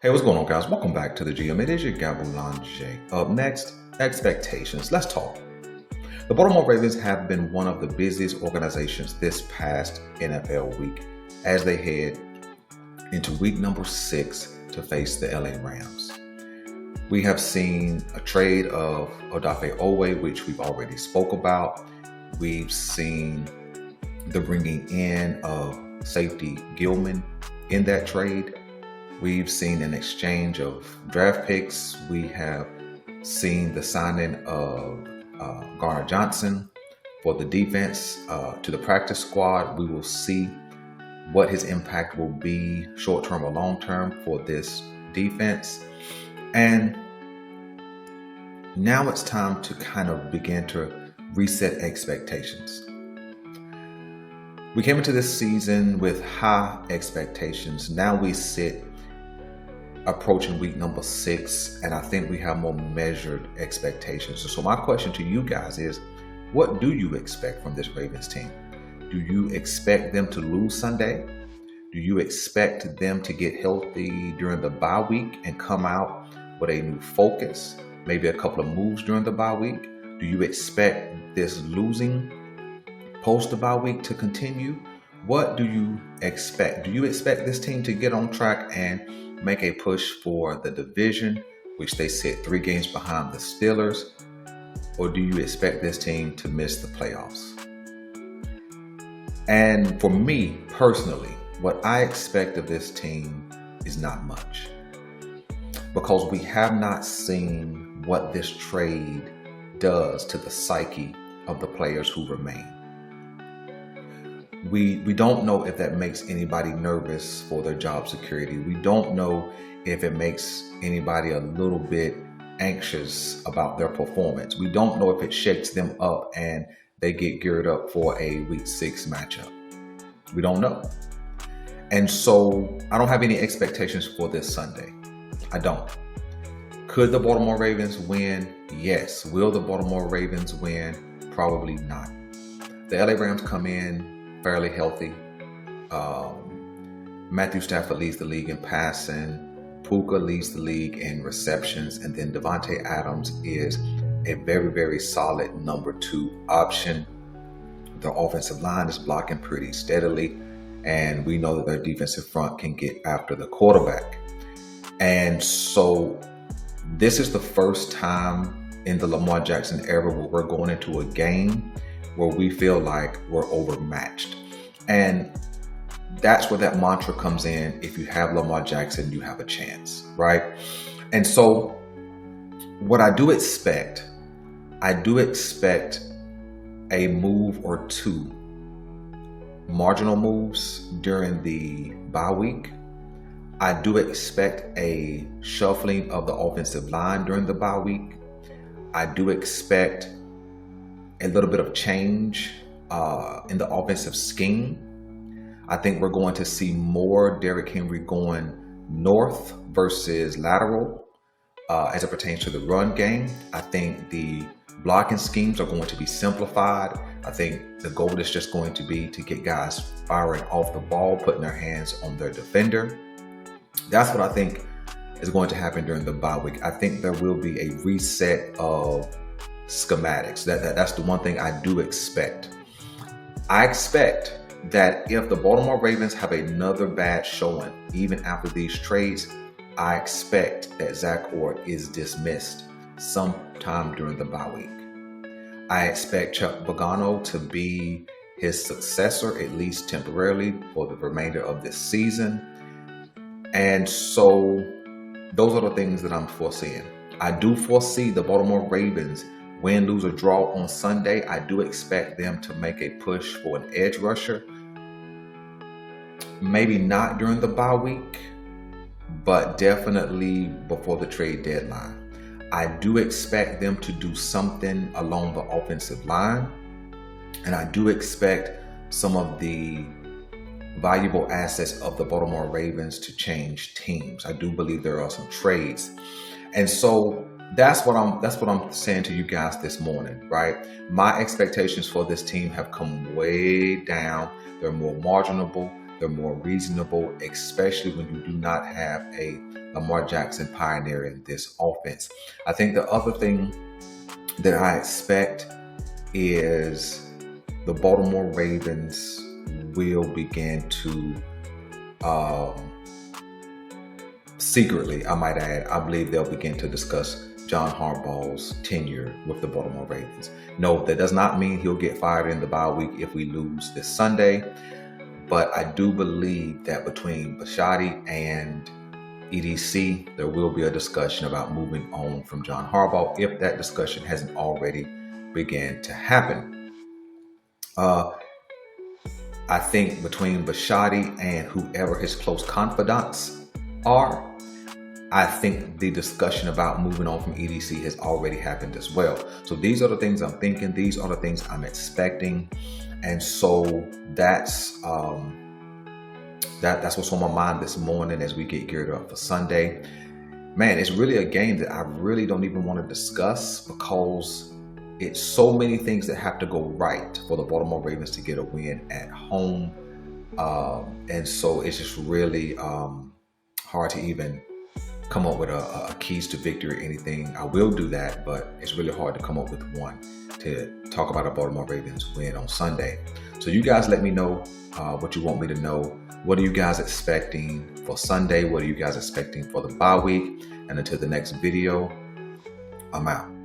Hey, what's going on, guys? Welcome back to the GM. It is your guy, Boulanger. Up next, expectations. Let's talk. The Baltimore Ravens have been one of the busiest organizations this past NFL week as they head into week number 6 to face the LA Rams. We have seen a trade of Odafe Owe, which we've already spoke about. We've seen the bringing in of safety Gilman in that trade. We've seen an exchange of draft picks. We have seen the signing of Garner Johnson for the defense to the practice squad. We will see what his impact will be short-term or long-term for this defense. And now it's time to kind of begin to reset expectations. We came into this season with high expectations. Now we sit approaching week number 6, and I think we have more measured expectations. So my question to you guys is, what do you expect from this Ravens team? Do you expect them to lose Sunday? Do you expect them to get healthy during the bye week and come out with a new focus, maybe a couple of moves during the bye week? Do you expect this losing post the bye week to continue? What do you expect? Do you expect this team to get on track and make a push for the division, which they sit 3 games behind the Steelers? Or do you expect this team to miss the playoffs? And for me personally, what I expect of this team is not much, because we have not seen what this trade does to the psyche of the players who remain. We don't know if that makes anybody nervous for their job security. We don't know if it makes anybody a little bit anxious about their performance. We don't know if it shakes them up and they get geared up for a week 6 matchup. We don't know. And so I don't have any expectations for this Sunday. I don't. Could the Baltimore Ravens win? Yes. Will the Baltimore Ravens win? Probably not. The LA Rams come in fairly healthy. Matthew Stafford leads the league in passing. Puka leads the league in receptions. And then Devontae Adams is a very, very solid number 2 option. Their offensive line is blocking pretty steadily. And we know that their defensive front can get after the quarterback. And so this is the first time in the Lamar Jackson era where we're going into a game where we feel like we're overmatched. And that's where that mantra comes in. If you have Lamar Jackson, you have a chance, right? And so what I do expect a move or 2, marginal moves during the bye week. I do expect a shuffling of the offensive line during the bye week. I do expect a little bit of change in the offensive scheme. I think we're going to see more Derrick Henry going north versus lateral as it pertains to the run game. I think the blocking schemes are going to be simplified. I think the goal is just going to be to get guys firing off the ball, putting their hands on their defender. That's what I think is going to happen during the bye week. I think there will be a reset of schematics. That's the one thing I do expect. I expect that if the Baltimore Ravens have another bad showing, even after these trades, I expect that Zach Orr is dismissed sometime during the bye week. I expect Chuck Pagano to be his successor, at least temporarily, for the remainder of this season. And so those are the things that I'm foreseeing. I do foresee the Baltimore Ravens win, lose, or draw on Sunday. I do expect them to make a push for an edge rusher. Maybe not during the bye week, but definitely before the trade deadline. I do expect them to do something along the offensive line. And I do expect some of the valuable assets of the Baltimore Ravens to change teams. I do believe there are some trades. And so that's what I'm saying to you guys this morning, right? My expectations for this team have come way down. They're more marginable. They're more reasonable, especially when you do not have a Lamar Jackson pioneering this offense. I think the other thing that I expect is the Baltimore Ravens will begin to secretly, I might add, I believe they'll begin to discuss John Harbaugh's tenure with the Baltimore Ravens. No, that does not mean he'll get fired in the bye week if we lose this Sunday, but I do believe that between Bisciotti and EDC, there will be a discussion about moving on from John Harbaugh if that discussion hasn't already began to happen. I think between Bisciotti and whoever his close confidants are, I think the discussion about moving on from EDC has already happened as well. So these are the things I'm thinking. These are the things I'm expecting. And so that's what's on my mind this morning as we get geared up for Sunday. Man, it's really a game that I really don't even want to discuss because it's so many things that have to go right for the Baltimore Ravens to get a win at home. And so it's just really hard to even come up with a keys to victory or anything. I will do that, but it's really hard to come up with one to talk about a Baltimore Ravens win on Sunday. So you guys let me know what you want me to know. What are you guys expecting for Sunday? What are you guys expecting for the bye week? And until the next video, I'm out.